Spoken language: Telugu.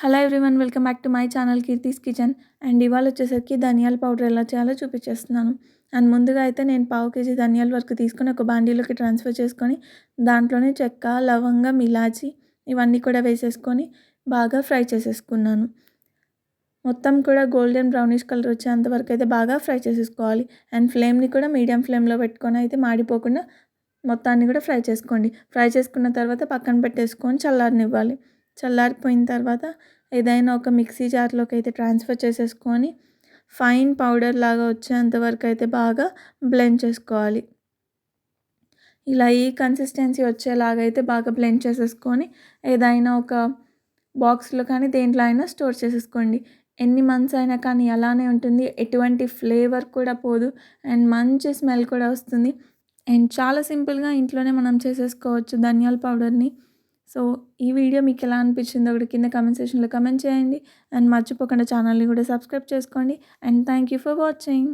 Hello everyone, welcome back to my channel Keerthi's kitchen. And ఇవాళ వచ్చేసరికి ధనియాల పౌడర్ ఎలా చేయాలో చూపించేస్తున్నాను. అండ్ ముందుగా అయితే నేను పావు కేజీ ధనియాల వరకు తీసుకొని ఒక బాండీలోకి ట్రాన్స్ఫర్ చేసుకొని దాంట్లోనే చెక్క, లవంగం, ఇలాచి ఇవన్నీ కూడా వేసేసుకొని బాగా ఫ్రై చేసేసుకున్నాను. మొత్తం కూడా గోల్డెన్ బ్రౌనిష్ కలర్ వచ్చేంత వరకు అయితే బాగా ఫ్రై చేసేసుకోవాలి. అండ్ ఫ్లేమ్ని కూడా మీడియం ఫ్లేమ్లో పెట్టుకొని అయితే మాడిపోకుండా మొత్తాన్ని కూడా ఫ్రై చేసుకోండి. ఫ్రై చేసుకున్న తర్వాత పక్కన పెట్టేసుకొని చల్లారనివ్వాలి. చల్లారిపోయిన తర్వాత ఏదైనా ఒక మిక్సీ జార్లోకి అయితే ట్రాన్స్ఫర్ చేసేసుకొని ఫైన్ పౌడర్ లాగా వచ్చేంత వరకు అయితే బాగా బ్లెండ్ చేసుకోవాలి. ఇలా ఈ కన్సిస్టెన్సీ వచ్చేలాగా అయితే బాగా బ్లెండ్ చేసేసుకొని ఏదైనా ఒక బాక్స్లో కానీ దేంట్లో అయినా స్టోర్ చేసేసుకోండి. ఎన్ని మంత్స్ అయినా కానీ అలానే ఉంటుంది. ఎటువంటి ఫ్లేవర్ కూడా పోదు అండ్ మంచి స్మెల్ కూడా వస్తుంది. అండ్ చాలా సింపుల్గా ఇంట్లోనే మనం చేసేసుకోవచ్చు ధనియాల పౌడర్ని. సో ఈ వీడియో మీకు ఎలా అనిపించిందో కూడా కింద కామెంట్ సెక్షన్లో కామెంట్ చేయండి. అండ్ మర్చిపోకుండా ఛానల్ని కూడా సబ్స్క్రైబ్ చేసుకోండి. And thank you for watching.